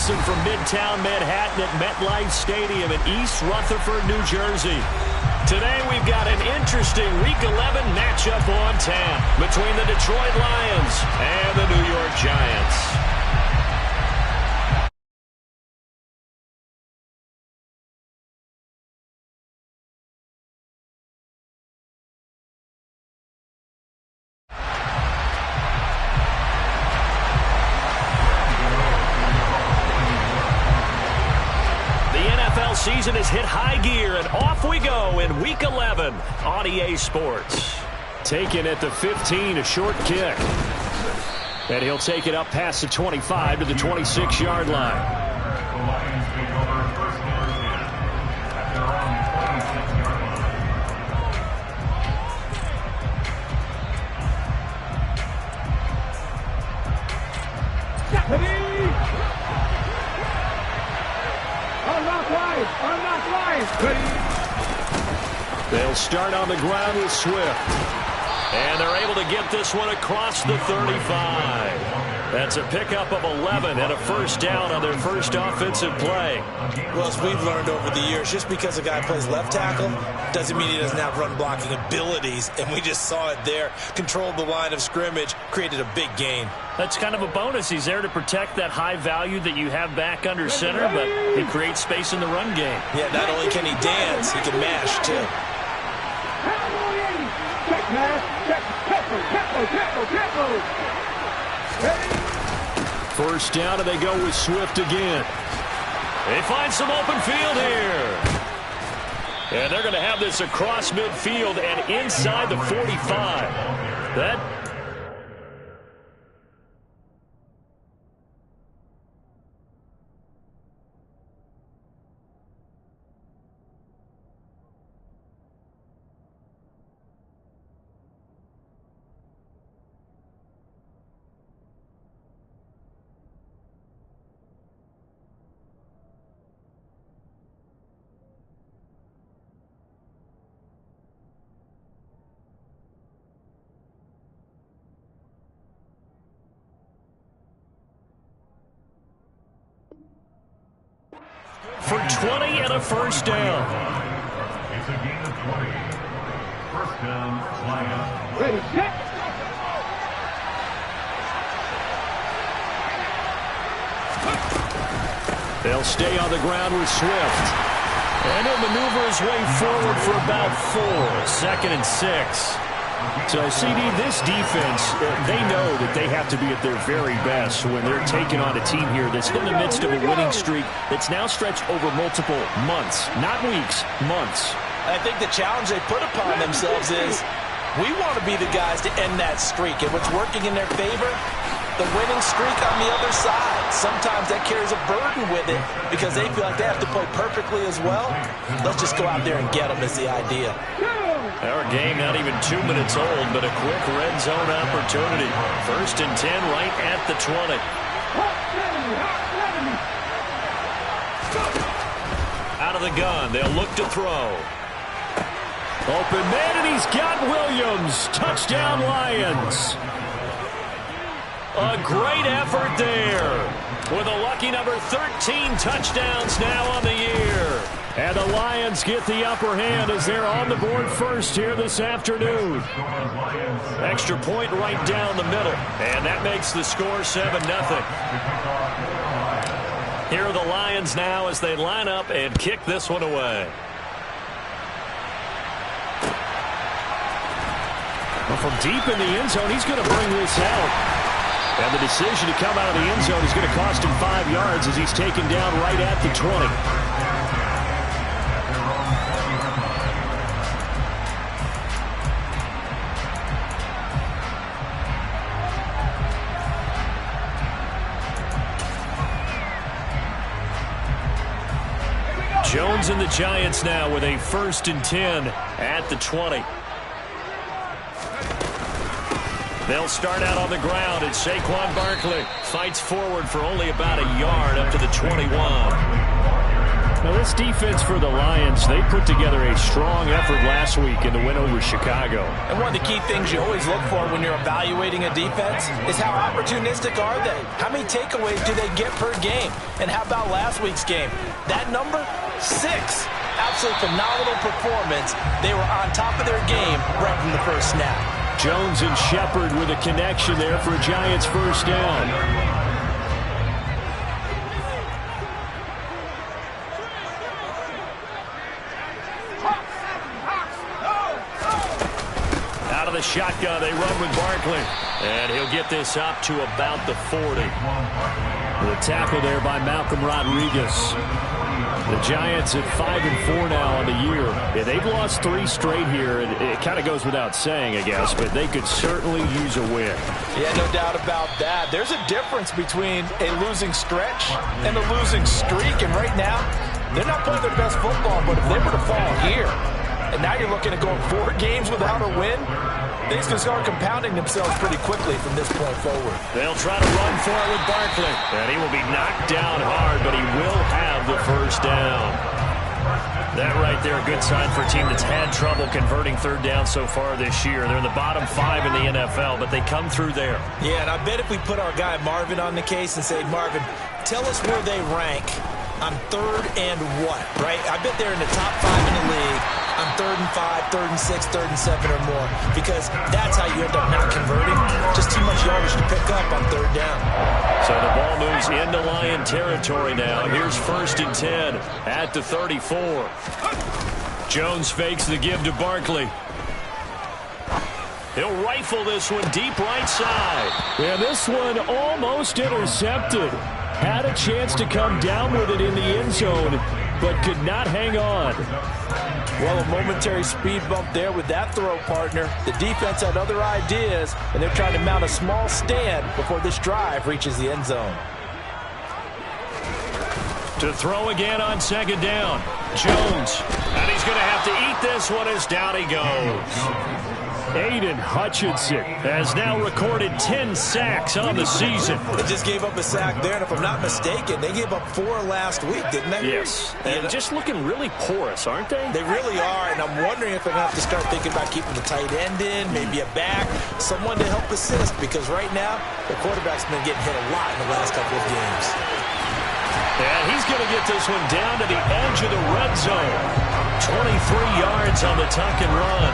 Wilson from Midtown Manhattan at MetLife Stadium in East Rutherford, New Jersey. Today we've got an interesting Week 11 matchup on tap between the Detroit Lions and the New York Giants. Season has hit high gear, and off we go in Week 11 on EA Sports. Taken at the 15, a short kick. And he'll take it up past the 25 to the 26-yard line. The Lions take over first and 10 at their own 26-yard line. They'll start on the ground with Swift. And they're able to get this one across the 35. That's a pickup of 11 and a first down on their first offensive play. Well, as we've learned over the years, just because a guy plays left tackle doesn't mean he doesn't have run blocking abilities. And we just saw it there. Controlled the line of scrimmage, created a big gain. That's kind of a bonus. He's there to protect that high value that you have back under center, but he creates space in the run game. Yeah, not only can he dance, he can mash, too. First down, and they go with Swift again. They find some open field here. And they're going to have this across midfield and inside the 45. That for 20 and a first down. It's a gain of 20. First down, Lions. Ready, set. They'll stay on the ground with Swift. And he'll maneuver his way forward for about 4. Second and 6. So, CD, this defense, they know that they have to be at their very best when they're taking on a team here that's in the midst of a winning streak that's now stretched over multiple months, not weeks, months. I think the challenge they put upon themselves is we want to be the guys to end that streak. And what's working in their favor? The winning streak on the other side. Sometimes that carries a burden with it because they feel like they have to play perfectly as well. Let's just go out there and get them is the idea. Our game not even 2 minutes old, but a quick red zone opportunity. First and 10 right at the 20. Out of the gun, they'll look to throw. Open man, and he's got Williams. Touchdown, Lions. A great effort there. With a lucky number 13 touchdowns now on the year. And the Lions get the upper hand as they're on the board first here this afternoon. Extra point right down the middle. And that makes the score 7-0. Here are the Lions now as they line up and kick this one away. Well, from deep in the end zone, he's going to bring this out. And the decision to come out of the end zone is going to cost him 5 yards as he's taken down right at the 20. Jones and the Giants now with a first and 10 at the 20. They'll start out on the ground, and Saquon Barkley fights forward for only about a yard up to the 21. Now, this defense for the Lions, they put together a strong effort last week in the win over Chicago. And one of the key things you always look for when you're evaluating a defense is how opportunistic are they? How many takeaways do they get per game? And how about last week's game? That number? 6. Absolutely phenomenal performance. They were on top of their game right from the first snap. Jones and Shepard with a connection there for a Giants first down. Out of the shotgun, they run with Barkley. And he'll get this up to about the 40. The tackle there by Malcolm Rodriguez. The Giants at 5-4 now on the year. Yeah, they've lost 3 straight here, and it kind of goes without saying, I guess, but they could certainly use a win. Yeah, no doubt about that. There's a difference between a losing stretch and a losing streak, and right now, they're not playing their best football, but if they were to fall here, and now you're looking at going 4 games without a win, things can start compounding themselves pretty quickly from this point forward. They'll try to run for it with Barkley. And he will be knocked down hard, but he will have the first down. That right there, a good sign for a team that's had trouble converting third down so far this year. They're in the bottom 5 in the NFL, but they come through there. Yeah, and I bet if we put our guy Marvin on the case and say, Marvin, tell us where they rank on 3rd and what, right? I bet they're in the top 5 in the league on 3rd and 5, 3rd and 6, 3rd and 7 or more, because that's how you end up not converting. Just too much yardage to pick up on 3rd down. So the ball moves into Lion territory now. Here's 1st and 10 at the 34. Jones fakes the give to Barkley. He'll rifle this one deep right side. And this one almost intercepted. Had a chance to come down with it in the end zone, but could not hang on. Well, a momentary speed bump there with that throw, partner. The defense had other ideas, and they're trying to mount a small stand before this drive reaches the end zone. To throw again on 2nd down. Jones. And he's going to have to eat this one as down he goes. Aiden Hutchinson has now recorded 10 sacks on the season. They just gave up a sack there, and if I'm not mistaken, they gave up 4 last week, didn't they? Yes. And just looking really porous, aren't they? They really are, and I'm wondering if they're going to have to start thinking about keeping the tight end in, maybe a back, someone to help assist, because right now, the quarterback's been getting hit a lot in the last couple of games. And he's going to get this one down to the edge of the red zone. 23 yards on the tuck and run.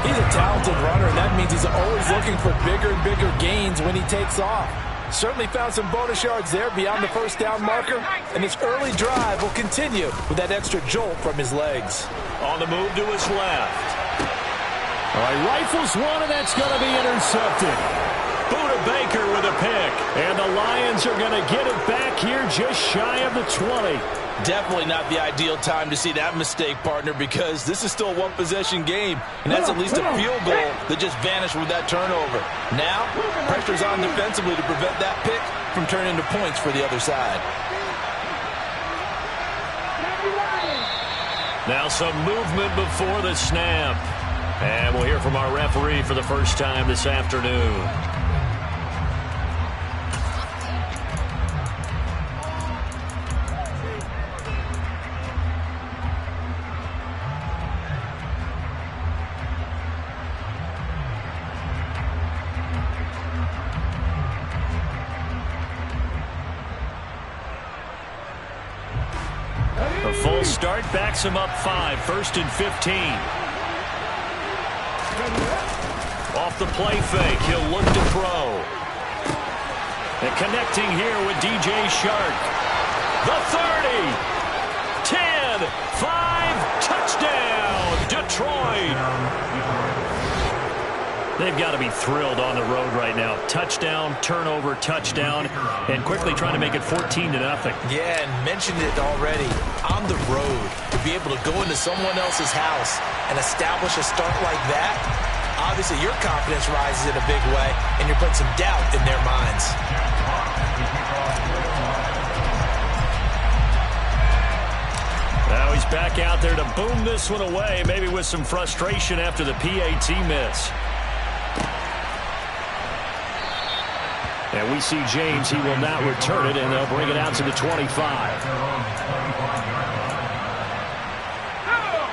He's a talented runner, and that means he's always looking for bigger and bigger gains when he takes off. Certainly found some bonus yards there beyond the first down marker, and his early drive will continue with that extra jolt from his legs. On the move to his left. All right, rifles one, and that's going to be intercepted. Buda Baker with a pick, and the Lions are going to get it back here just shy of the 20. Definitely not the ideal time to see that mistake, partner, because this is still a one-possession game, and that's at least a field goal that just vanished with that turnover. Now, pressure's on defensively to prevent that pick from turning into points for the other side. Now some movement before the snap. And we'll hear from our referee for the first time this afternoon. A full start backs him up 5, 1st and 15. Off the play fake, he'll look to throw. And connecting here with DJ Shark. The 30, 10, 5, touchdown, Detroit. They've got to be thrilled on the road right now. Touchdown, turnover, touchdown, and quickly trying to make it 14-0. Yeah, and mentioned it already. On the road, to be able to go into someone else's house and establish a start like that, obviously your confidence rises in a big way, and you're putting some doubt in their minds. Now he's back out there to boom this one away, maybe with some frustration after the PAT miss. And we see James, he will not return it, and they'll bring it out to the 25.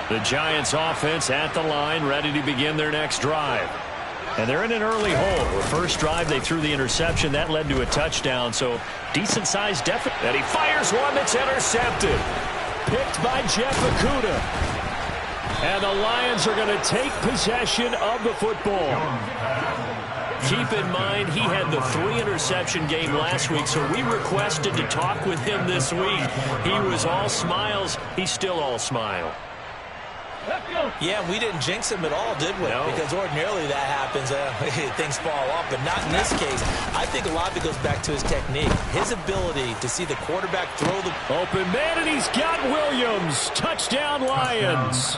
The Giants offense at the line, ready to begin their next drive. And they're in an early hole. The first drive, they threw the interception. That led to a touchdown, so decent-sized deficit. And he fires one that's intercepted. Picked by Jeff Okudah. And the Lions are going to take possession of the football. Keep in mind, he had the 3-interception game last week, so we requested to talk with him this week. He was all smiles. He's still all smile. Yeah, we didn't jinx him at all, did we? No. Because ordinarily that happens. Things fall off, but not in this case. I think a lot of it goes back to his technique. His ability to see the quarterback throw the... Open man, and he's got Williams. Touchdown, Lions.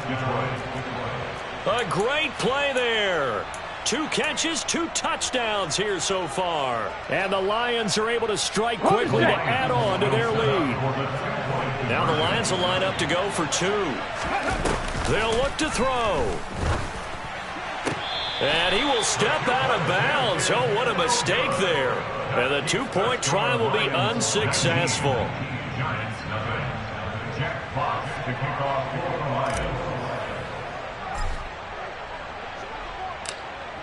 A great play there. 2 catches, 2 touchdowns here so far. And the Lions are able to strike quickly to add on to their lead. Now the Lions will line up to go for 2. They'll look to throw. And he will step out of bounds. Oh, what a mistake there. And the 2-point try will be unsuccessful.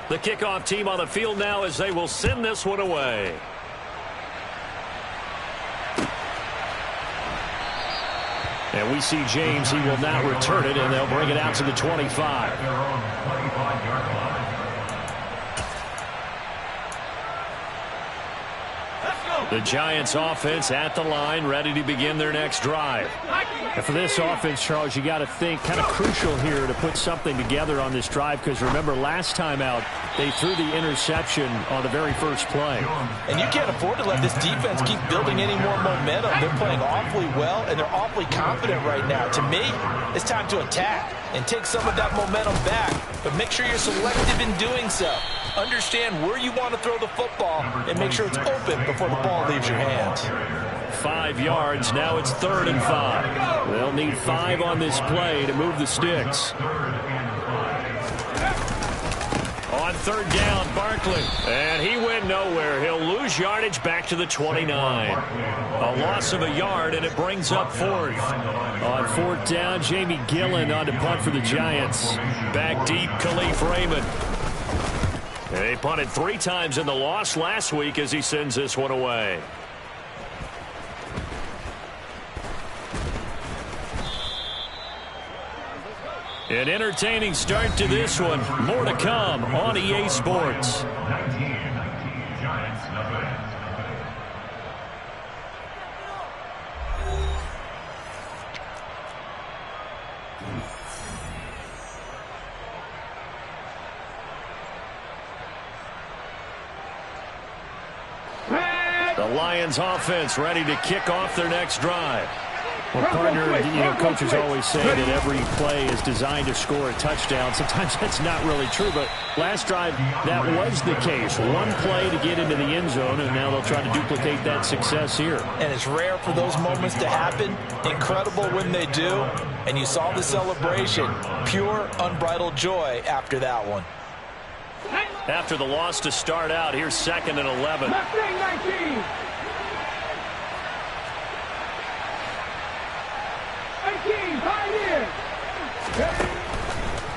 The kickoff team on the field now as they will send this one away. And we see James. He will not return it, and they'll bring it out to the 25. The Giants offense at the line, ready to begin their next drive. And for this offense, Charles, you got to think kind of crucial here to put something together on this drive, because remember last time out they threw the interception on the very first play. And you can't afford to let this defense keep building any more momentum. They're playing awfully well, and they're awfully confident right now. To me, it's time to attack and take some of that momentum back, but make sure you're selective in doing so. Understand where you want to throw the football and make sure it's open before the ball leaves your hands. 5 yards. Now it's 3rd and 5. They'll need 5 on this play to move the sticks. On 3rd down, Barkley. And he went nowhere. He'll lose yardage back to the 29. A loss of a yard, and it brings up 4th. On 4th down, Jamie Gillen on to punt for the Giants. Back deep, Khalif Raymond. They punted 3 times in the loss last week as he sends this one away. An entertaining start to this one. More to come on EA Sports. The Lions offense ready to kick off their next drive. Well, partner, coaches always say that every play is designed to score a touchdown. Sometimes that's not really true, but last drive, that was the case. One play to get into the end zone, and now they'll try to duplicate that success here. And it's rare for those moments to happen. Incredible when they do. And you saw the celebration. Pure, unbridled joy after that one. After the loss to start out, here's 2nd and 11.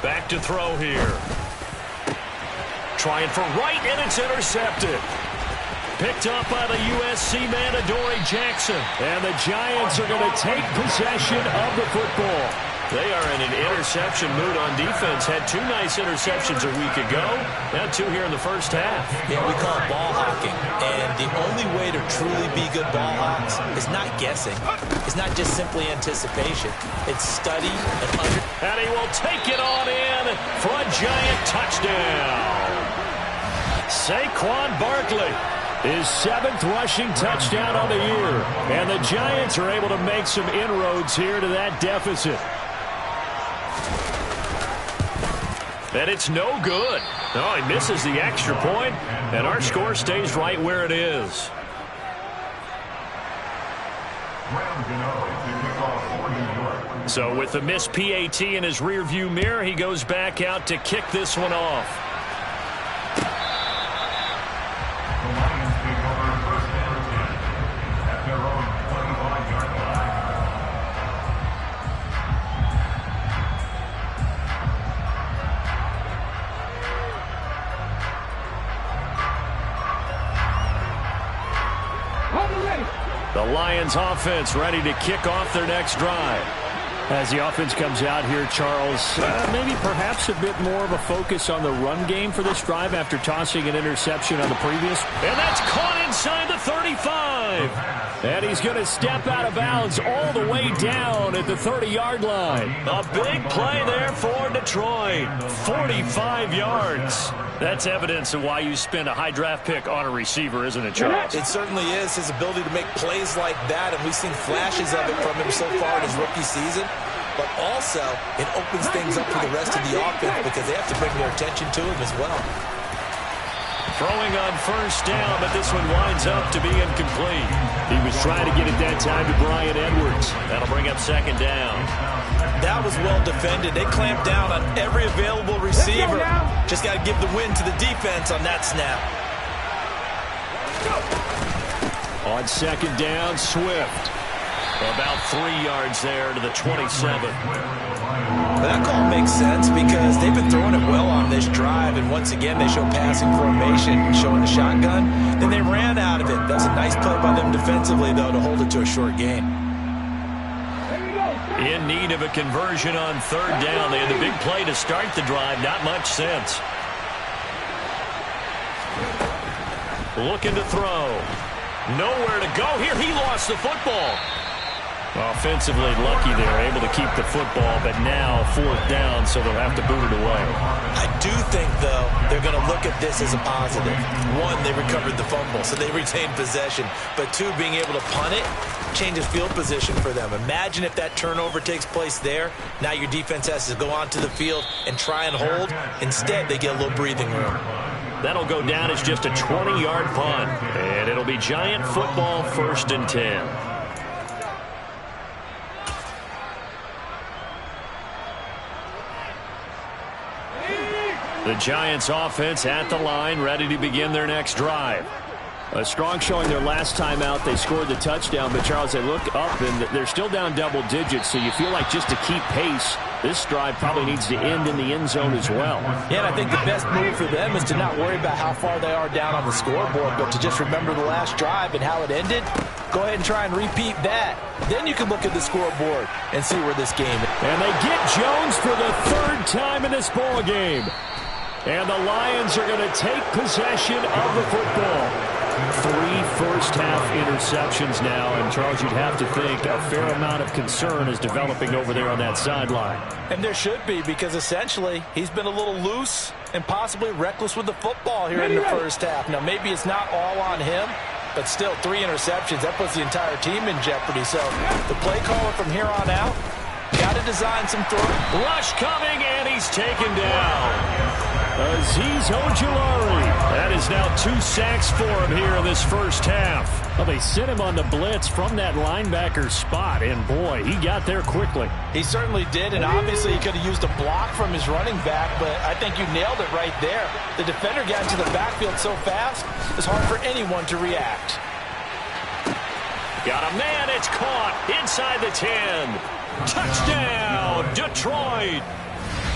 Back to throw here. Trying for right, and it's intercepted. Picked up by the USC man, Adoree Jackson. And the Giants are going to take possession of the football. They are in an interception mood on defense. Had 2 nice interceptions a week ago. Now 2 here in the first half. Yeah, we call it ball hawking. And the only way to truly be good ball hawks is not guessing. It's not just simply anticipation. It's study and under. And he will take it on in for a Giant touchdown. Saquon Barkley. His 7th rushing touchdown on the year. And the Giants are able to make some inroads here to that deficit. And it's no good. Oh, he misses the extra point, and our score stays right where it is. So with the missed PAT in his rearview mirror, he goes back out to kick this one off. Lions offense ready to kick off their next drive. As the offense comes out here, Charles, maybe perhaps a bit more of a focus on the run game for this drive after tossing an interception on the previous. And that's caught inside the 35. And he's going to step out of bounds all the way down at the 30-yard line. A big play there for Detroit. 45 yards. That's evidence of why you spend a high draft pick on a receiver, isn't it, Charles? It certainly is. His ability to make plays like that, and we've seen flashes of it from him so far in his rookie season. But also, it opens things up for the rest of the offense because they have to bring their attention to him as well. Throwing on first down, but this one winds up to be incomplete. He was trying to get it that time to Bryan Edwards. That'll bring up second down. That was well defended. They clamped down on every available receiver. Just got to give the win to the defense on that snap. On second down, Swift. About 3 yards there to the 27. But that call makes sense because they've been throwing it well on this drive, and once again they show passing formation, showing the shotgun. Then they ran out of it. That was a nice play by them defensively, though, to hold it to a short gain. In need of a conversion on third down. They had the big play to start the drive. Not much sense. Looking to throw. Nowhere to go here. He lost the football. Offensively lucky they're able to keep the football, but now fourth down, so they'll have to boot it away. I do think, though, they're going to look at this as a positive. One, they recovered the fumble, so they retained possession. But two, being able to punt it changes field position for them. Imagine if that turnover takes place there. Now your defense has to go onto the field and try and hold. Instead, they get a little breathing room. That'll go down as just a 20-yard punt, and it'll be Giant football, 1st and 10. The Giants offense at the line, ready to begin their next drive. A strong showing their last time out. They scored the touchdown, but Charles, they look up and they're still down double digits, so you feel like just to keep pace, this drive probably needs to end in the end zone as well. Yeah, and I think the best move for them is to not worry about how far they are down on the scoreboard, but to just remember the last drive and how it ended. Go ahead and try and repeat that. Then you can look at the scoreboard and see where this game is. And they get Jones for the 3rd time in this ball game. And the Lions are going to take possession of the football. 3 first-half interceptions now, and Charles, you'd have to think a fair amount of concern is developing over there on that sideline. And there should be, because essentially he's been a little loose and possibly reckless with the football here in the first half. Now, maybe it's not all on him, but still 3 interceptions. That puts the entire team in jeopardy. So the play caller from here on out got to design some throw. Rush coming, and he's taken down. Azeez Ojulari. That is now 2 sacks for him here in this first half. Well, they sent him on the blitz from that linebacker spot, and boy, he got there quickly. He certainly did, and obviously he could have used a block from his running back, but I think you nailed it right there. The defender got into the backfield so fast, it's hard for anyone to react. Got a man, it's caught inside the 10. Touchdown, Detroit.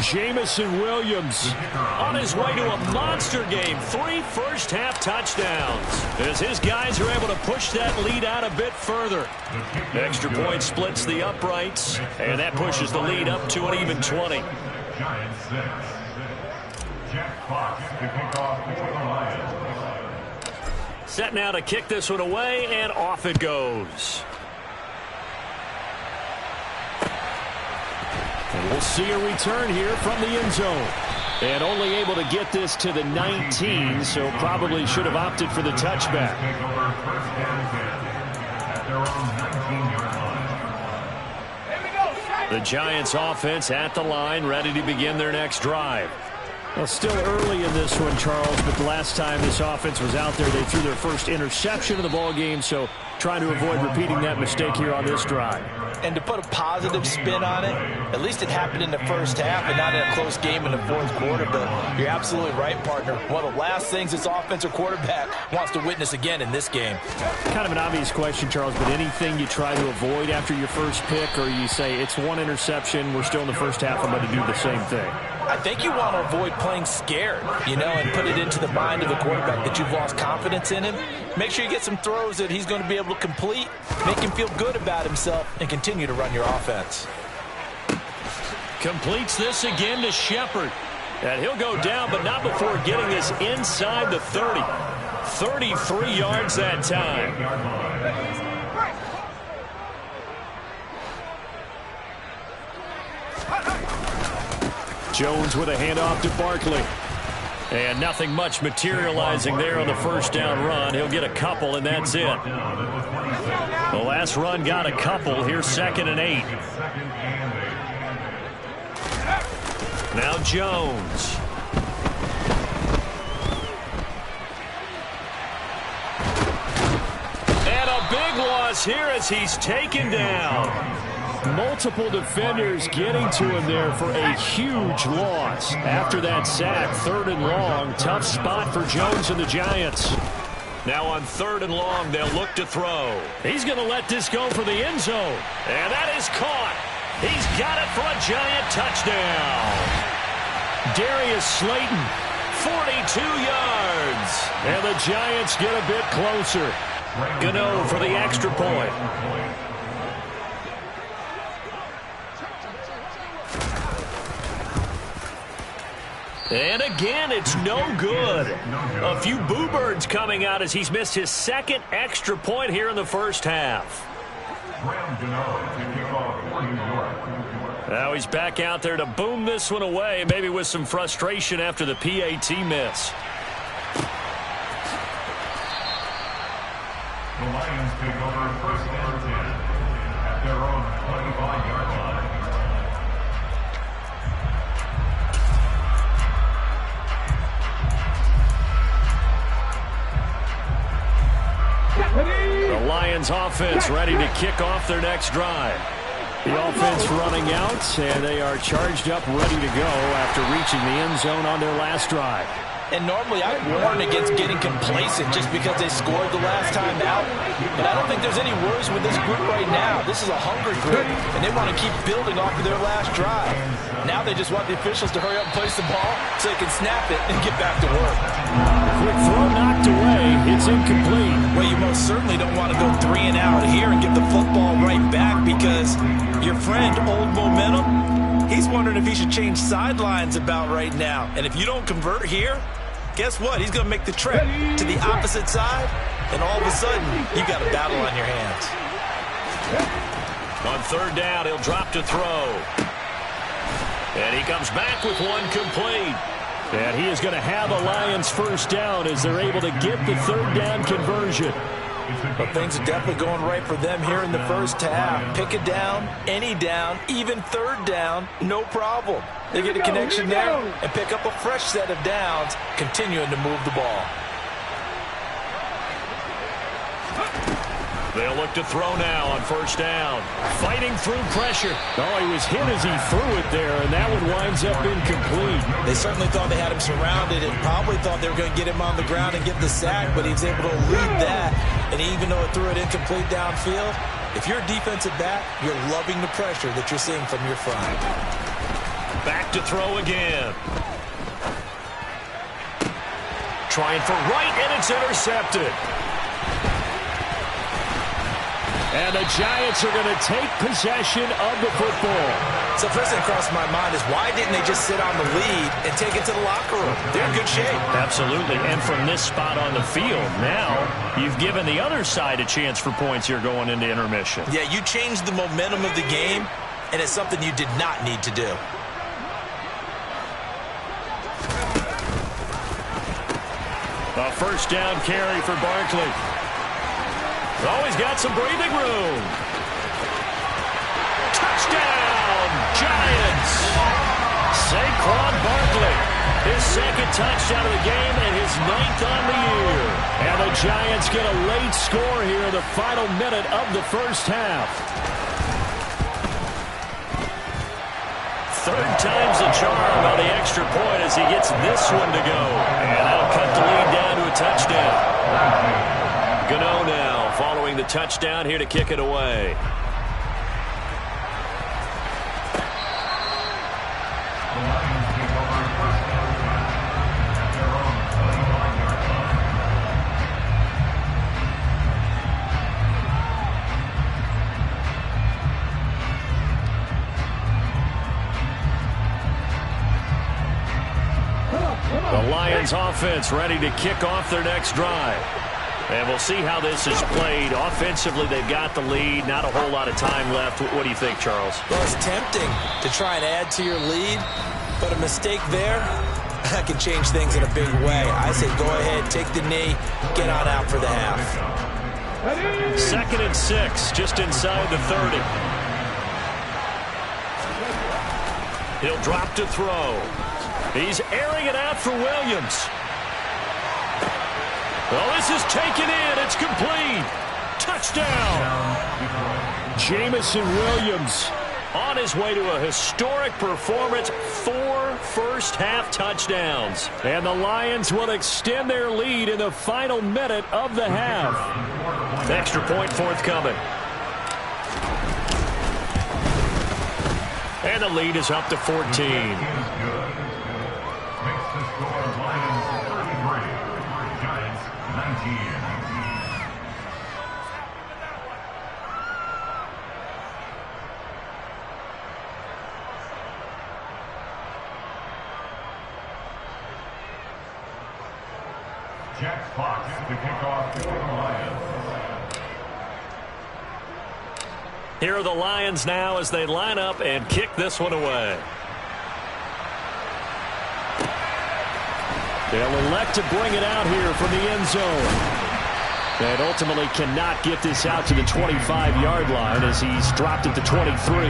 Jamison Williams on his way to a monster game. 3 first-half touchdowns as his guys are able to push that lead out a bit further. Extra point splits the uprights, and that pushes the lead up to an even 20. Set now to kick this one away, and off it goes. And we'll see a return here from the end zone. And only able to get this to the 19, so probably should have opted for the touchback. The Giants offense at the line, ready to begin their next drive. Well, still early in this one, Charles, but the last time this offense was out there, they threw their first interception of the ball game, so trying to avoid repeating that mistake here on this drive. And to put a positive spin on it, at least it happened in the first half and not in a close game in the fourth quarter. But you're absolutely right, partner. One of the last things this offensive quarterback wants to witness again in this game. Kind of an obvious question, Charles, but anything you try to avoid after your first pick, or you say it's 1 interception, we're still in the first half, I'm going to do the same thing? I think you want to avoid playing scared, and put it into the mind of the quarterback that you've lost confidence in him. Make sure you get some throws that he's going to be able to complete, make him feel good about himself, and continue to run your offense. Completes this again to Shepard. And he'll go down, but not before getting this inside the 30. 33 yards that time. Jones with a handoff to Barkley. And nothing much materializing there on the first down run. He'll get a couple, and that's it. The last run got a couple. Here's 2nd and 8. Now Jones. And a big loss here as he's taken down. Multiple defenders getting to him there for a huge loss. After that sack, 3rd and long. Tough spot for Jones and the Giants. Now on 3rd and long, they'll look to throw. He's going to let this go for the end zone. And that is caught. He's got it for a Giant touchdown. Darius Slayton, 42 yards. And the Giants get a bit closer. Gano for the extra point. And again, it's no good. A few boo birds coming out as he's missed his 2nd extra point here in the first half. Now he's back out there to boom this one away, maybe with some frustration after the PAT miss. The Lions take over 1st and 10 at their own 25-yard line. The Lions offense ready to kick off their next drive. The offense running out, and they are charged up, ready to go after reaching the end zone on their last drive. And normally I warn against getting complacent just because they scored the last time out. But I don't think there's any worries with this group right now. This is a hungry group, and they want to keep building off of their last drive. Now they just want the officials to hurry up and place the ball so they can snap it and get back to work. Quick throw knocked away. It's incomplete. Well, you most certainly don't want to go 3 and out here and get the football right back because your friend, Old Momentum, he's wondering if he should change sidelines about right now. And if you don't convert here, guess what? He's going to make the trip to the opposite side, and all of a sudden, you've got a battle on your hands. On 3rd down, he'll drop to throw. And he comes back with one complete. And he is going to have a Lions first down as they're able to get the 3rd down conversion. But things are definitely going right for them here in the first half. Pick a down, any down, even 3rd down, no problem. They get a connection there and pick up a fresh set of downs, continuing to move the ball. They'll look to throw now on 1st down. Fighting through pressure. Oh, he was hit as he threw it there, and that one winds up incomplete. They certainly thought they had him surrounded and probably thought they were going to get him on the ground and get the sack, but he was able to elude that. And even though it threw it incomplete downfield, if you're a defensive back, you're loving the pressure that you're seeing from your front. Back to throw again. Trying for right, and it's intercepted. And the Giants are going to take possession of the football. So first thing across my mind is why didn't they just sit on the lead and take it to the locker room? They're in good shape. Absolutely. And from this spot on the field, now you've given the other side a chance for points here going into intermission. Yeah, you changed the momentum of the game, and it's something you did not need to do. A first down carry for Barkley. Oh, he's got some breathing room. Touchdown, Giants. Saquon Barkley, his 2nd touchdown of the game and his 9th on the year. And the Giants get a late score here in the final minute of the first half. 3rd time's the charm on the extra point as he gets this one to go. And that'll cut the lead down to a touchdown. Gano now following the touchdown here to kick it away. The Lions take over Lions offense ready to kick off their next drive. And we'll see how this is played. Offensively, they've got the lead. Not a whole lot of time left. What do you think, Charles? Well, it's tempting to try and add to your lead, but a mistake there, that can change things in a big way. I say go ahead, take the knee, get on out for the half. 2nd and 6, just inside the 30. He'll drop to throw. He's airing it out for Williams. Well, this is taken in. It's complete. Touchdown. Jamison Williams on his way to a historic performance. 4 first-half touchdowns. And the Lions will extend their lead in the final minute of the half. Extra point forthcoming. And the lead is up to 14. Jack Fox to kick off for the Lions. Here are the Lions now as they line up and kick this one away. They'll elect to bring it out here from the end zone. And ultimately cannot get this out to the 25-yard line as he's dropped at the 23.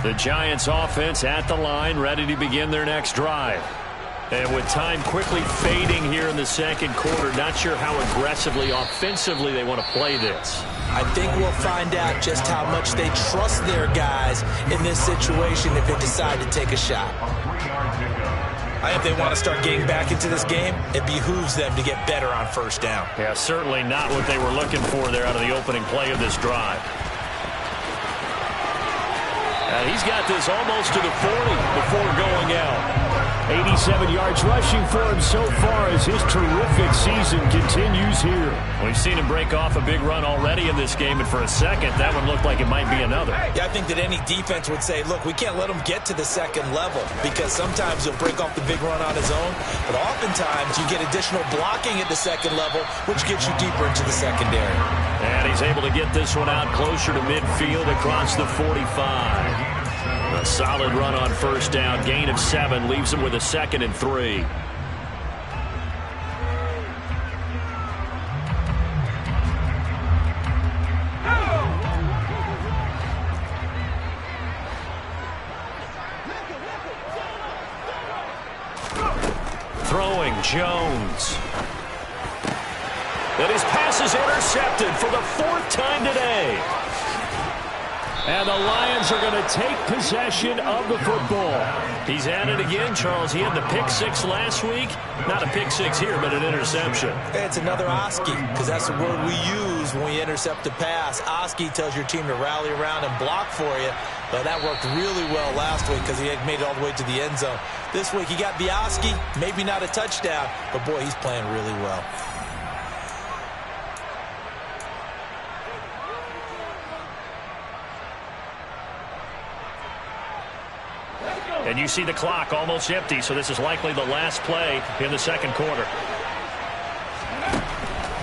The Giants offense at the line, ready to begin their next drive. And with time quickly fading here in the second quarter, not sure how aggressively, offensively they want to play this. I think we'll find out just how much they trust their guys in this situation if they decide to take a shot. I think they want to start getting back into this game. It behooves them to get better on first down. Yeah, certainly not what they were looking for there out of the opening play of this drive. And he's got this almost to the 40 before going out. 87 yards rushing for him so far as his terrific season continues here. We've seen him break off a big run already in this game, and for a second, that one looked like it might be another. Yeah, I think that any defense would say, look, we can't let him get to the second level because sometimes he'll break off the big run on his own, but oftentimes you get additional blocking at the second level, which gets you deeper into the secondary. And he's able to get this one out closer to midfield across the 45. A solid run on first down. Gain of 7 leaves him with a 2nd and 3. Throwing Jones. And his pass is intercepted for the 4th time today. And the Lions are going to take possession of the football. He's at it again, Charles. He had the pick 6 last week. Not a pick 6 here, but an interception. It's another Oski, because that's the word we use when we intercept a pass. Oski tells your team to rally around and block for you. But that worked really well last week because he had made it all the way to the end zone. This week he got the Oski, maybe not a touchdown, but boy, he's playing really well. And you see the clock almost empty, so this is likely the last play in the second quarter.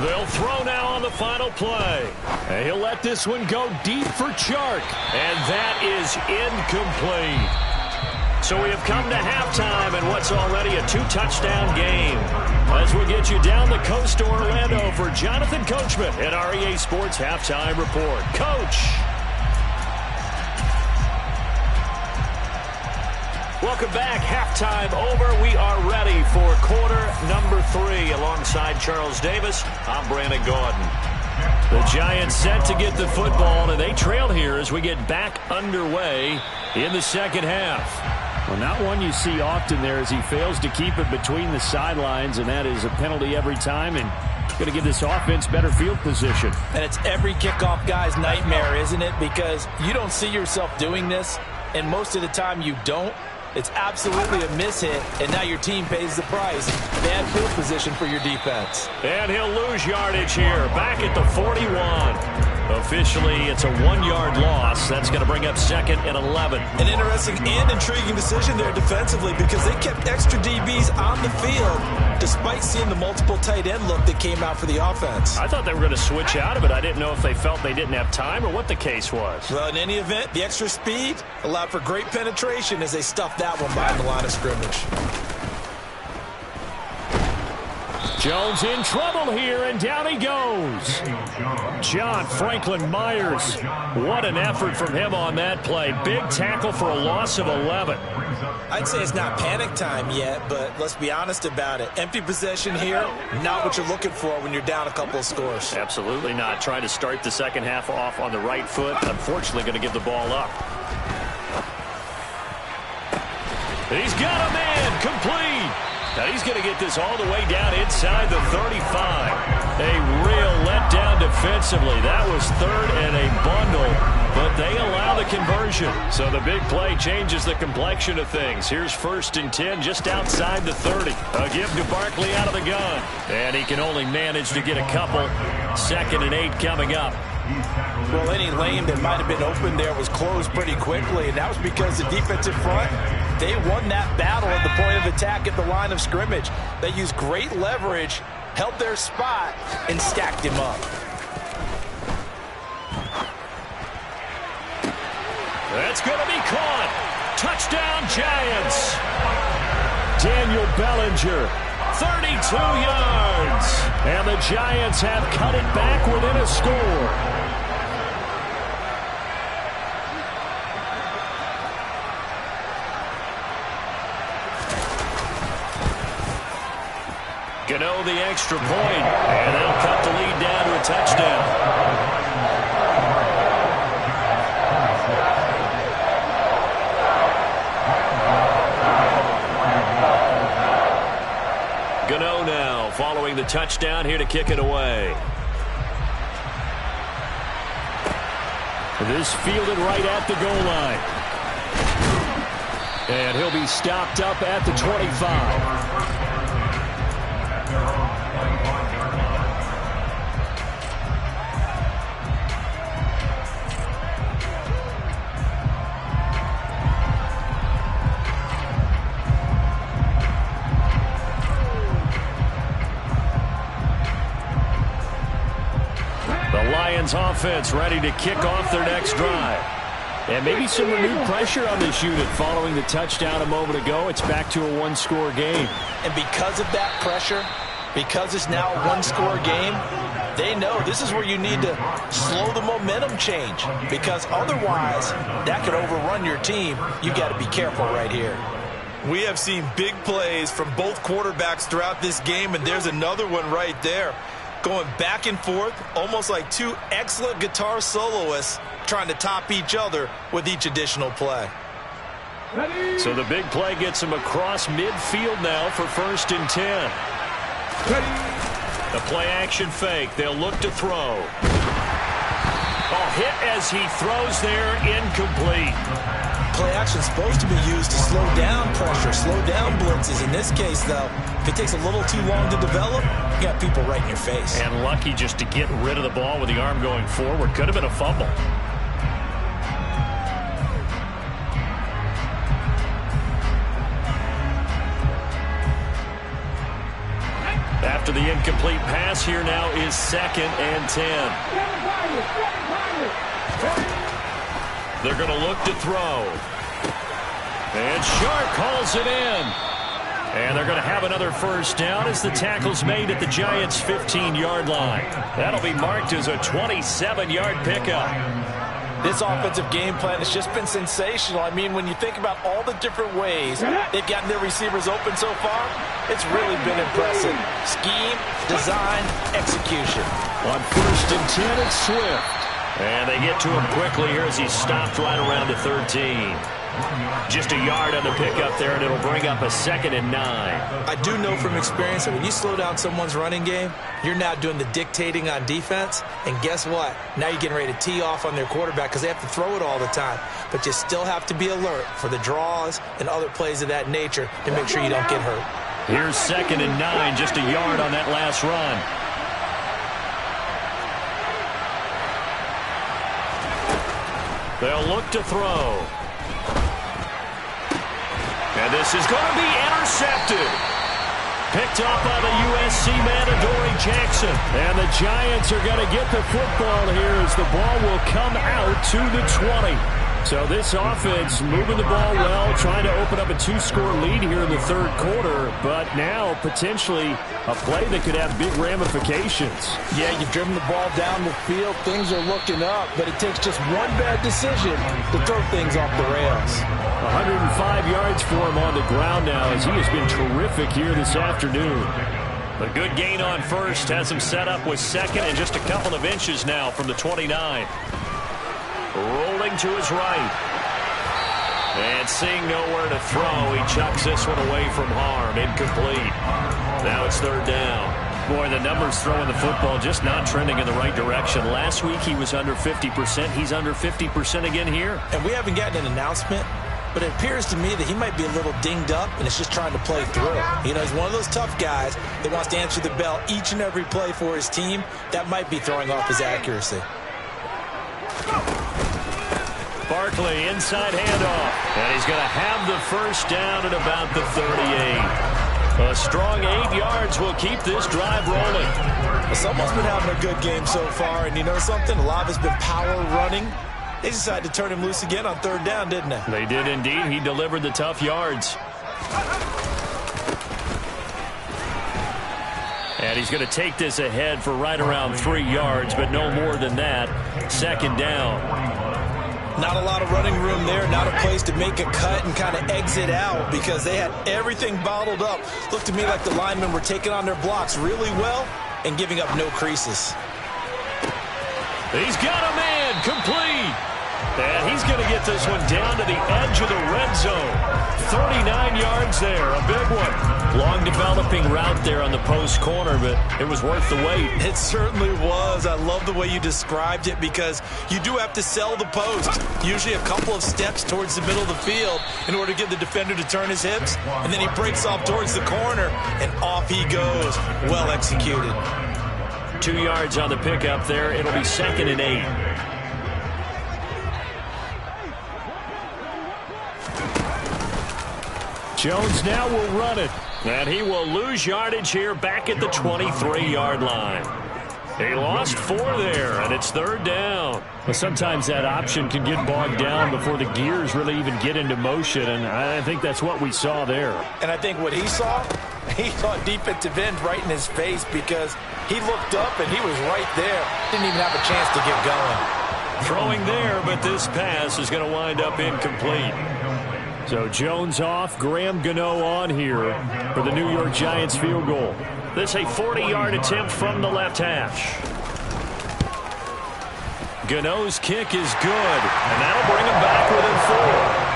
They'll throw now on the final play. And he'll let this one go deep for Chark. And that is incomplete. So we have come to halftime in what's already a 2-touchdown game. As we get you down the coast to Orlando for Jonathan Coachman at REA Sports Halftime Report. Coach. Welcome back. Halftime over. We are ready for quarter number 3. Alongside Charles Davis, I'm Brandon Gordon. The Giants set to get the football, and they trail here as we get back underway in the second half. Well, not one you see often there as he fails to keep it between the sidelines, and that is a penalty every time, and going to give this offense better field position. And it's every kickoff guy's nightmare, isn't it? Because you don't see yourself doing this, and most of the time you don't. It's absolutely a mishit, and now your team pays the price. Bad field position for your defense. And he'll lose yardage here, back at the 41. Officially, it's a 1-yard loss. That's going to bring up 2nd and 11. An interesting and intriguing decision there defensively because they kept extra DBs on the field despite seeing the multiple tight end look that came out for the offense. I thought they were going to switch out of it. I didn't know if they felt they didn't have time or what the case was. Well, in any event, the extra speed allowed for great penetration as they stuffed that one behind the line of scrimmage. Jones in trouble here, and down he goes. John Franklin Myers. What an effort from him on that play. Big tackle for a loss of 11. I'd say it's not panic time yet, but let's be honest about it. Empty possession here, not what you're looking for when you're down a couple of scores. Absolutely not. Trying to start the second half off on the right foot. Unfortunately, going to give the ball up. He's got a man complete. Now he's going to get this all the way down inside the 35. A real letdown defensively. That was 3rd and a bundle, but they allow the conversion. So the big play changes the complexion of things. Here's 1st and 10 just outside the 30. A give to Barkley out of the gun. And he can only manage to get a couple. 2nd and 8 coming up. Well, any lane that might have been open there was closed pretty quickly, and that was because the defensive front, they won that battle at the point of attack at the line of scrimmage. They used great leverage, held their spot, and stacked him up. That's going to be caught. Touchdown, Giants. Daniel Bellinger, 32 yards. And the Giants have cut it back within a score. Gano the extra point, and they'll cut the lead down to a touchdown. Gano now following the touchdown here to kick it away. This fielded right at the goal line. And he'll be stopped up at the 25. Offense ready to kick off their next drive. And maybe some renewed pressure on this unit following the touchdown a moment ago. It's back to a 1-score game. And because of that pressure, because it's now a 1-score game, they know this is where you need to slow the momentum change, because otherwise that could overrun your team. You got to be careful right here. We have seen big plays from both quarterbacks throughout this game, and there's another one right there. Going back and forth, almost like two excellent guitar soloists trying to top each other with each additional play. So the big play gets him across midfield now for 1st and 10. The play action fake. They'll look to throw. Oh, hit as he throws there, incomplete. Play action is supposed to be used to slow down pressure, slow down blitzes. In this case, though, if it takes a little too long to develop, you got people right in your face. And lucky just to get rid of the ball with the arm going forward. Could have been a fumble. After the incomplete pass, here now is 2nd and 10. They're going to look to throw. And Sharp calls it in. And they're going to have another 1st down as the tackle's made at the Giants' 15-yard line. That'll be marked as a 27-yard pickup. This offensive game plan has just been sensational. I mean, when you think about all the different ways they've gotten their receivers open so far, it's really been impressive. Scheme, design, execution. On 1st and 10, it's Swift. And they get to him quickly here as he's stopped right around the 13. Just a yard on the pickup there, and it'll bring up a 2nd and 9. I do know from experience that when you slow down someone's running game, you're now doing the dictating on defense. And guess what? Now you're getting ready to tee off on their quarterback because they have to throw it all the time. But you still have to be alert for the draws and other plays of that nature to make sure you don't get hurt. Here's 2nd and 9, just a yard on that last run. They'll look to throw. And this is going to be intercepted. Picked off by the USC man, Adoree Jackson. And the Giants are going to get the football here as the ball will come out to the 20. So this offense moving the ball well, trying to open up a 2-score lead here in the third quarter, but now potentially a play that could have big ramifications. Yeah, you've driven the ball down the field. Things are looking up, but it takes just one bad decision to throw things off the rails. 105 yards for him on the ground now as he has been terrific here this afternoon. A good gain on first has him set up with second and just a couple of inches now from the 29. Rolling to his right. And seeing nowhere to throw, he chucks this one away from harm. Incomplete. Now it's third down. Boy, the numbers throwing the football just not trending in the right direction. Last week he was under 50%. He's under 50% again here. And we haven't gotten an announcement, but it appears to me that he might be a little dinged up and is just trying to play through. You know, he's one of those tough guys that wants to answer the bell each and every play for his team. That might be throwing off his accuracy. Barkley, inside handoff. And he's going to have the first down at about the 38. A strong 8 yards will keep this drive rolling. Someone's been having a good game so far, and you know something? A lot of it's been power running. They decided to turn him loose again on third down, didn't they? They did indeed. He delivered the tough yards. And he's going to take this ahead for right around 3 yards, but no more than that. Second down. Not a lot of running room there, not a place to make a cut and kind of exit out because they had everything bottled up. Looked to me like the linemen were taking on their blocks really well and giving up no creases. He's got a man, complete. And he's going to get this one down to the edge of the red zone. 39 yards there, a big one. Long developing route there on the post corner, but it was worth the wait. It certainly was. I love the way you described it because you do have to sell the post. Usually a couple of steps towards the middle of the field in order to get the defender to turn his hips. And then he breaks off towards the corner, and off he goes. Well executed. 2 yards on the pickup there. It'll be 2nd and 8. Jones now will run it. And he will lose yardage here back at the 23-yard line. He lost 4 there, and it's third down. Well, sometimes that option can get bogged down before the gears really even get into motion, and I think that's what we saw there. And I think what he saw a defensive end right in his face because he looked up and he was right there. Didn't even have a chance to get going. Throwing there, but this pass is going to wind up incomplete. So Jones off, Graham Gano on here for the New York Giants field goal. This a 40-yard attempt from the left hash. Gano's kick is good, and that'll bring him back within 4.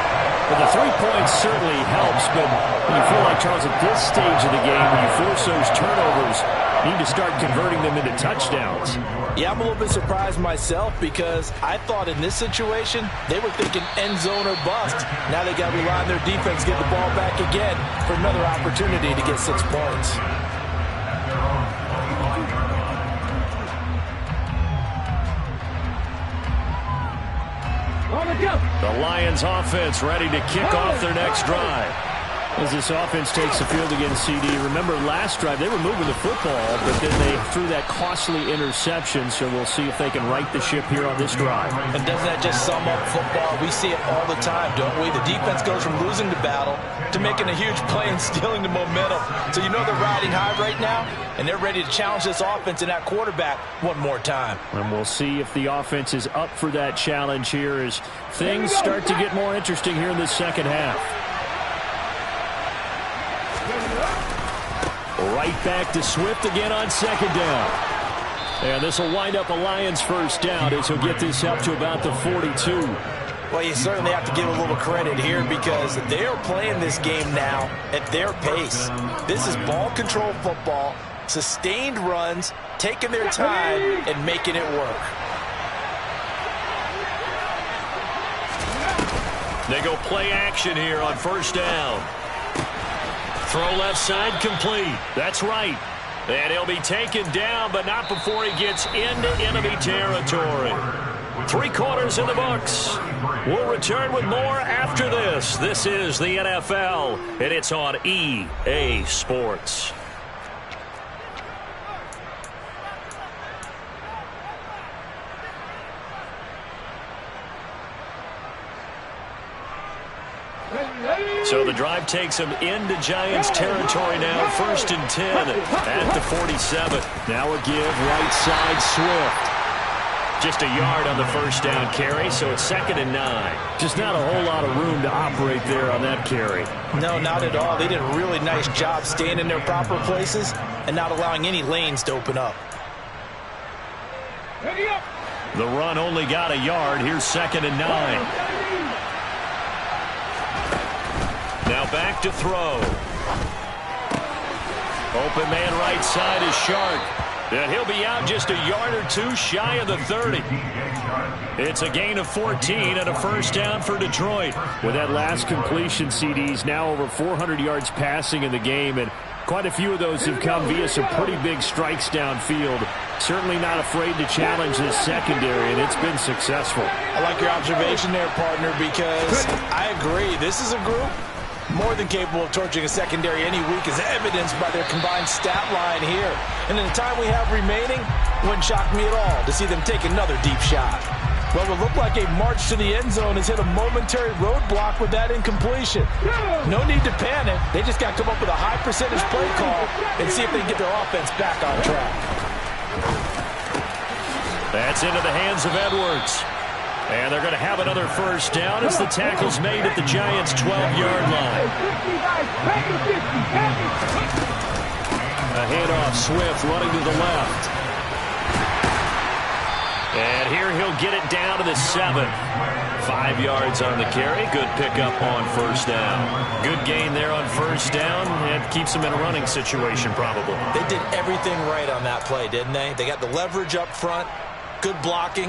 Well, the 3 points certainly helps, but when you feel like, Charles, at this stage of the game, when you force those turnovers, you need to start converting them into touchdowns. Yeah, I'm a little bit surprised myself because I thought in this situation they were thinking end zone or bust. Now they got to rely on their defense, get the ball back again for another opportunity to get 6 points. The Lions offense ready to kick off their next drive. As this offense takes the field against CD. Remember, last drive, they were moving the football, but then they threw that costly interception, so we'll see if they can right the ship here on this drive. And doesn't that just sum up football? We see it all the time, don't we? The defense goes from losing the battle to making a huge play and stealing the momentum. So you know they're riding high right now, and they're ready to challenge this offense and that quarterback one more time. And we'll see if the offense is up for that challenge here as things start to get more interesting here in the second half. Right back to Swift again on second down. And this will wind up a Lions first down as he'll get this up to about the 42. Well, you certainly have to give a little credit here because they are playing this game now at their pace. This is ball control football, sustained runs, taking their time and making it work. They go play action here on first down. Throw left side complete. That's right. And he'll be taken down, but not before he gets into enemy territory. 3 quarters in the books. We'll return with more after this. This is the NFL, and it's on EA Sports. So the drive takes him into Giants territory now. 1st and 10 at the 47. Now a give right side Swift. Just a yard on the first down carry, so it's 2nd and 9. Just not a whole lot of room to operate there on that carry. No, not at all. They did a really nice job staying in their proper places and not allowing any lanes to open up. The run only got a yard. Here's 2nd and 9. Now back to throw. Open man right side is Shark. And he'll be out just a yard or 2 shy of the 30. It's a gain of 14 and a first down for Detroit. With that last completion, CD's now over 400 yards passing in the game, and quite a few of those have come via some pretty big strikes downfield. Certainly not afraid to challenge this secondary, and it's been successful. I like your observation there, partner, because I agree. This is a group more than capable of torching a secondary any week, as evidenced by their combined stat line here. And in the time we have remaining, it wouldn't shock me at all to see them take another deep shot. Well, it looked like a march to the end zone has hit a momentary roadblock with that incompletion. No need to panic. They just got to come up with a high percentage play call and see if they can get their offense back on track. That's into the hands of Edwards. And they're going to have another first down as the tackle's made at the Giants' 12-yard line. A handoff, Swift running to the left. And here he'll get it down to the 7. 5 yards on the carry. Good pickup on first down. Good gain there on first down. And keeps them in a running situation probably. They did everything right on that play, didn't they? They got the leverage up front. Good blocking,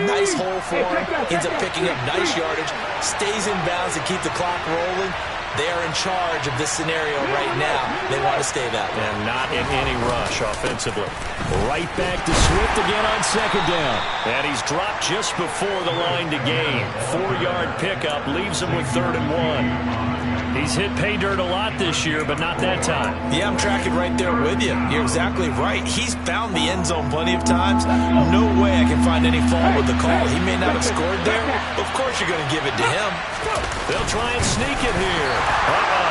nice hole for him, ends up picking up nice yardage, stays in bounds to keep the clock rolling. They are in charge of this scenario right now. They want to stay that way. And not in any rush offensively. Right back to Swift again on 2nd down. And he's dropped just before the line to gain. 4-yard pickup leaves him with 3rd and 1. He's hit pay dirt a lot this year, but not that time. Yeah, I'm tracking right there with you. You're exactly right. He's found the end zone plenty of times. No way I can find any fault with the call. He may not have scored there. Of course you're going to give it to him. They'll try and sneak it here.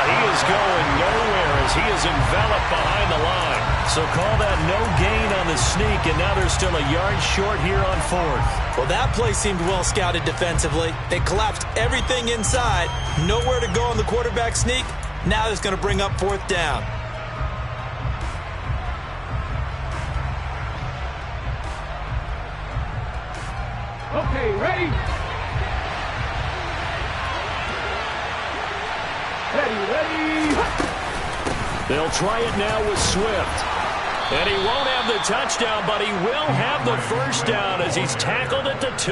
He is going nowhere as he is enveloped behind the line. So call that no gain on the sneak, and now they're still a yard short here on 4th. Well, that play seemed well scouted defensively. They collapsed everything inside. Nowhere to go on the quarterback sneak. Now it's going to bring up 4th down. Okay, ready? Ready. They'll try it now with Swift. And he won't have the touchdown, but he will have the first down as he's tackled at the 2.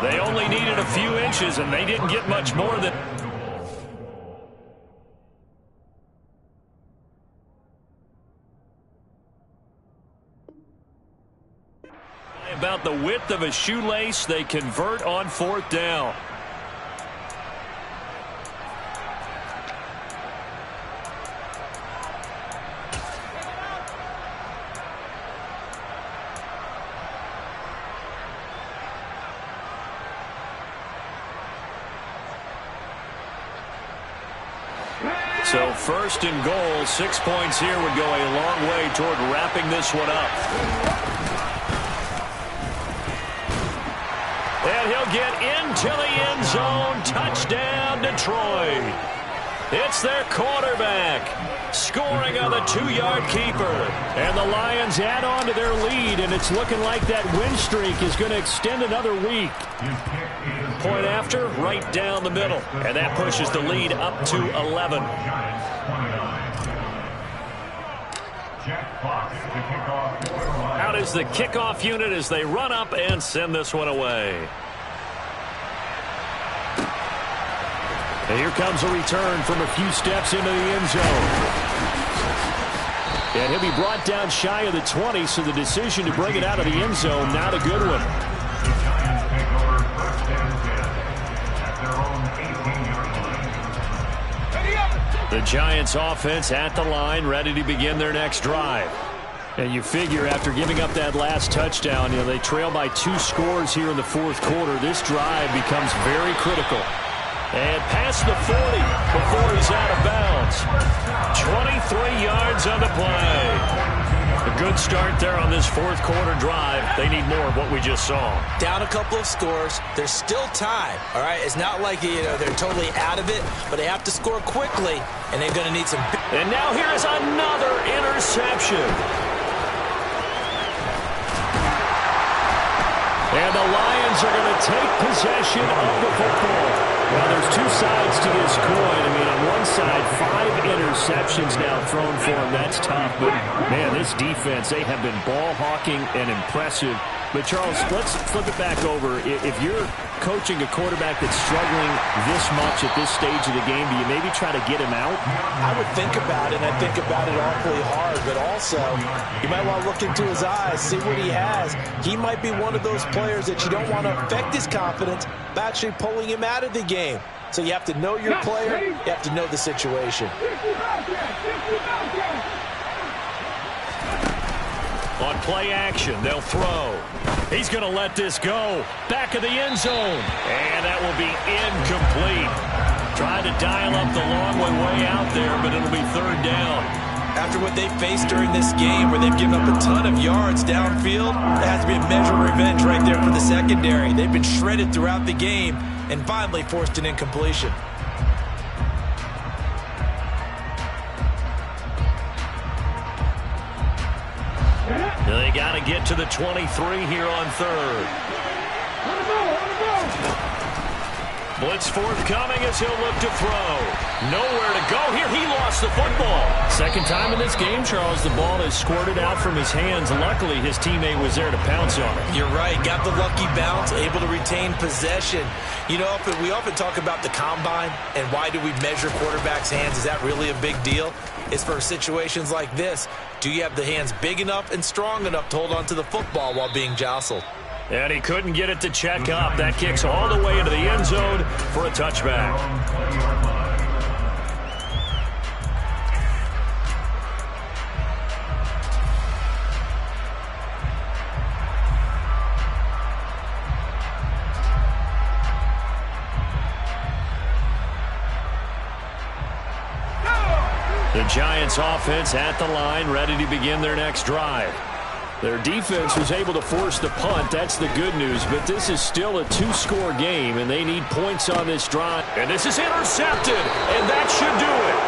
They only needed a few inches, and they didn't get much more than... About the width of a shoelace, they convert on 4th down. So 1st and goal, 6 points here would go a long way toward wrapping this one up. And he'll get into the end zone. Touchdown, Detroit. It's their quarterback scoring on the 2-yard keeper. And the Lions add on to their lead, and it's looking like that win streak is going to extend another week. Point after, right down the middle. And that pushes the lead up to 11. Out is the kickoff unit as they run up and send this one away. And here comes a return from a few steps into the end zone. And he'll be brought down shy of the 20, so the decision to bring it out of the end zone, not a good one. The Giants take over first and 10 at their own 18-yard line. The Giants offense at the line, ready to begin their next drive. And you figure after giving up that last touchdown, they trail by 2 scores here in the fourth quarter. This drive becomes very critical. And past the 40 before he's out of bounds. 23 yards on the play. A good start there on this fourth quarter drive. They need more of what we just saw. Down a couple of scores. There's still time, all right? It's not like, they're totally out of it, but they have to score quickly, and they're going to need some... And now here is another interception. And the Lions are going to take possession of the football. Well, there's 2 sides to this coin. I mean, on one side, 5 interceptions now thrown for him. That's tough. But, man, this defense, they have been ball hawking and impressive. But, Charles, let's flip it back over. If you're coaching a quarterback that's struggling this much at this stage of the game, do you maybe try to get him out? I would think about it, and I think about it awfully hard. But also, you might want to look into his eyes, see what he has. He might be one of those players that you don't want to affect his confidence by actually pulling him out of the game. So you have to know your player. You have to know the situation. On play action, they'll throw. He's going to let this go. Back of the end zone. And that will be incomplete. Trying to dial up the long way out there, but it'll be third down. After what they faced during this game where they've given up a ton of yards downfield, there has to be a measure of revenge right there for the secondary. They've been shredded throughout the game and finally forced an incompletion. They got to get to the 23 here on third. Blitz forthcoming as he'll look to throw. Nowhere to go here. He lost the football. Second time in this game, Charles, the ball is squirted out from his hands. Luckily, his teammate was there to pounce on it. You're right. Got the lucky bounce, able to retain possession. We often talk about the combine and why do we measure quarterbacks' hands. Is that really a big deal? It's for situations like this. Do you have the hands big enough and strong enough to hold on to the football while being jostled? And he couldn't get it to check up. That kicks all the way into the end zone for a touchback. The Giants offense at the line, ready to begin their next drive. Their defense was able to force the punt. That's the good news, but this is still a 2-score game, and they need points on this drive. And this is intercepted, and that should do it.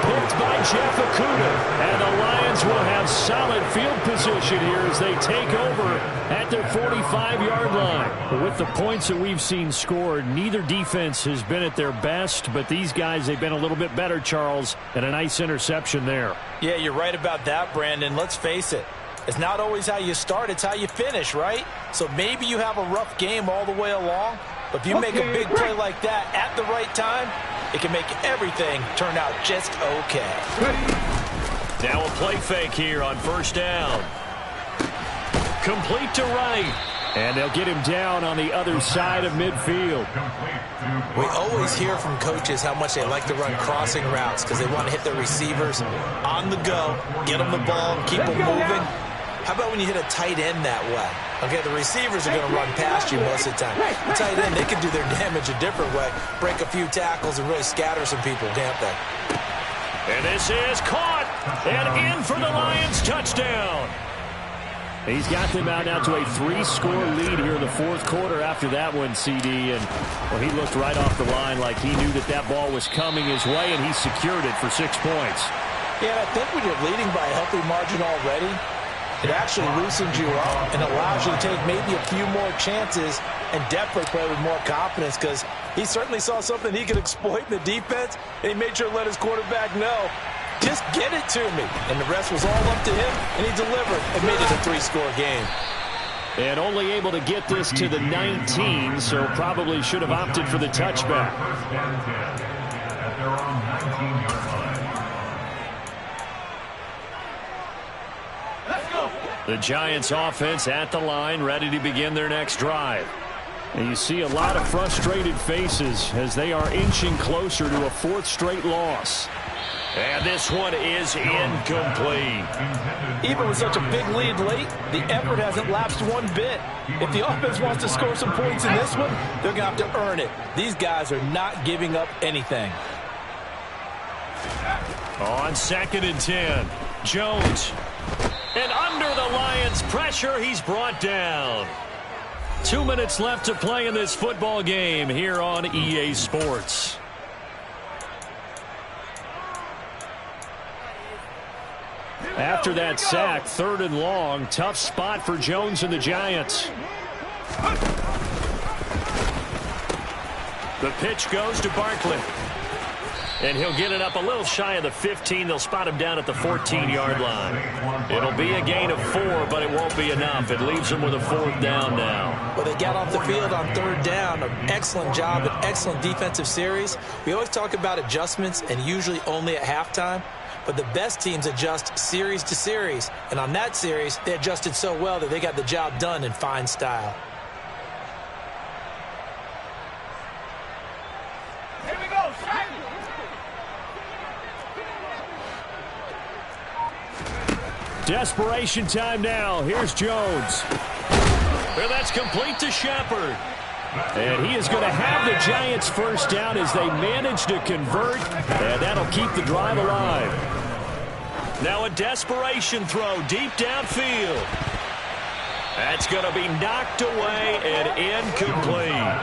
Picked by Jeff Okudah, and the Lions will have solid field position here as they take over at their 45-yard line. But with the points that we've seen scored, neither defense has been at their best, but these guys, they've been a little bit better, Charles, and a nice interception there. Yeah, you're right about that, Brandon. Let's face it. It's not always how you start, it's how you finish, right? So maybe you have a rough game all the way along, but if you make a big play like that at the right time, it can make everything turn out just okay. Now a play fake here on first down. Complete to right. And they'll get him down on the other side of midfield. We always hear from coaches how much they like to run crossing routes because they want to hit their receivers on the go, get them the ball, keep them moving. How about when you hit a tight end that way? Okay, the receivers are going to run past you most of the time. The tight end, they can do their damage a different way, break a few tackles and really scatter some people, can't they? And this is caught and in for the Lions touchdown. He's got them out now to a 3-score lead here in the fourth quarter after that one, CD. And well, he looked right off the line like he knew that that ball was coming his way, and he secured it for 6 points. Yeah, I think when you're leading by a healthy margin already, it actually loosens you up and allows you to take maybe a few more chances and definitely play with more confidence because he certainly saw something he could exploit in the defense, and he made sure to let his quarterback know, just get it to me. And the rest was all up to him, and he delivered and made it a 3-score game. And only able to get this to the 19, so probably should have opted for the touchback. First and 10 at their own 19-yard line. The Giants offense at the line, ready to begin their next drive. And you see a lot of frustrated faces as they are inching closer to a fourth straight loss. And this one is incomplete. Even with such a big lead late, the effort hasn't lapsed one bit. If the offense wants to score some points in this one, they're going to have to earn it. These guys are not giving up anything. On 2nd and 10, Jones. And under the Lions' pressure, he's brought down. 2 minutes left to play in this football game here on EA Sports. After that sack, 3rd and long, tough spot for Jones and the Giants. The pitch goes to Barkley. And he'll get it up a little shy of the 15. They'll spot him down at the 14-yard line. It'll be a gain of 4, but it won't be enough. It leaves them with a 4th down now. Well, they got off the field on 3rd down. An excellent job, an excellent defensive series. We always talk about adjustments, and usually only at halftime. But the best teams adjust series to series. And on that series, they adjusted so well that they got the job done in fine style. Here we go, Desperation time now. Here's Jones. Well, that's complete to Shepard. And he is going to have the Giants first down as they manage to convert, and that'll keep the drive alive. Now a desperation throw deep downfield. That's going to be knocked away and incomplete.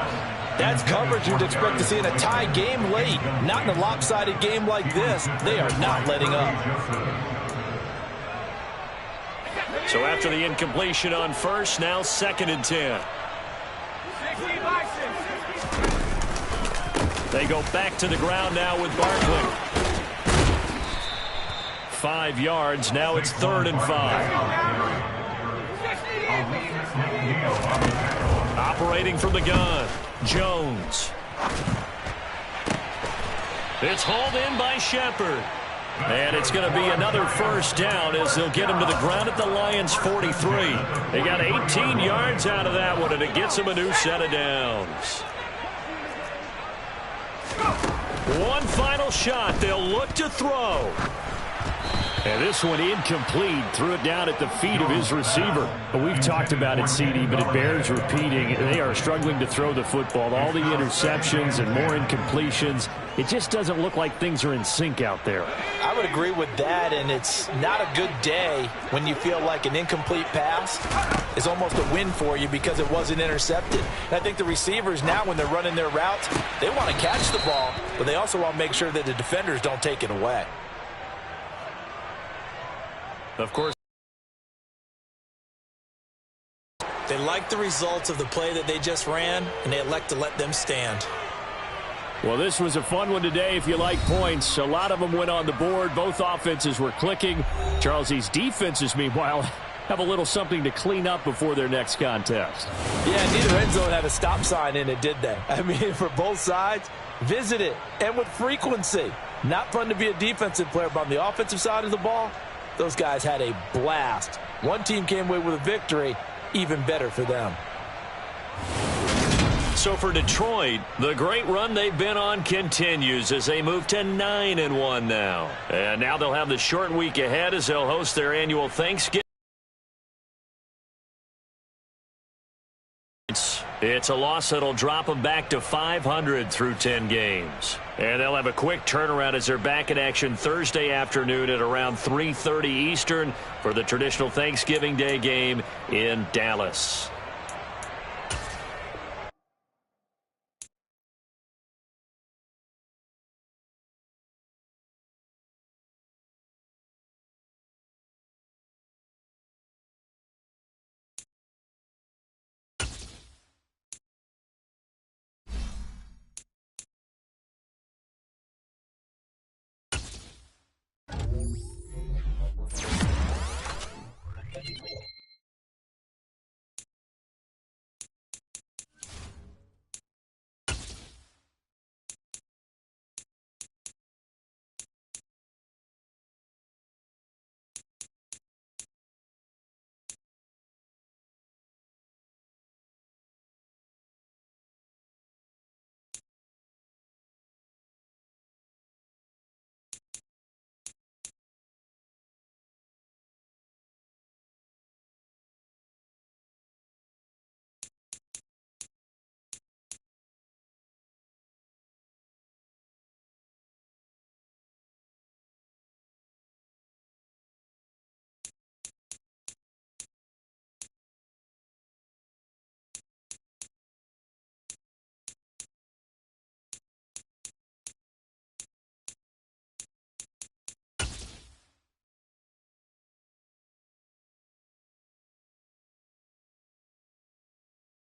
That's coverage you'd expect to see in a tie game late. Not in a lopsided game like this. They are not letting up. So after the incompletion on 1st, now 2nd and 10. They go back to the ground now with Barkley. 5 yards. Now it's 3rd and 5. Operating from the gun, Jones. It's hauled in by Shepard. And it's going to be another 1st down as they'll get him to the ground at the Lions' 43. They got 18 yards out of that one, and it gets them a new set of downs. One final shot. They'll look to throw. And this one incomplete. Threw it down at the feet of his receiver. We've talked about it, CD, but it bears repeating. They are struggling to throw the football. All the interceptions and more incompletions. It just doesn't look like things are in sync out there. I would agree with that, and it's not a good day when you feel like an incomplete pass is almost a win for you because it wasn't intercepted. And I think the receivers now, when they're running their routes, they want to catch the ball, but they also want to make sure that the defenders don't take it away. Of course, they like the results of the play that they just ran, and they elect to let them stand. Well, this was a fun one today if you like points. A lot of them went on the board. Both offenses were clicking. Charles, these defenses, meanwhile, have a little something to clean up before their next contest. Yeah, neither end zone had a stop sign in it, did they? I mean, for both sides, visit it, and with frequency. Not fun to be a defensive player, but on the offensive side of the ball, those guys had a blast. One team came away with a victory, even better for them. so for Detroit, the great run they've been on continues as they move to 9-1 now. And now they'll have the short week ahead as they'll host their annual Thanksgiving. It's a loss that'll drop them back to 500 through 10 games. And they'll have a quick turnaround as they're back in action Thursday afternoon at around 3:30 Eastern for the traditional Thanksgiving Day game in Dallas.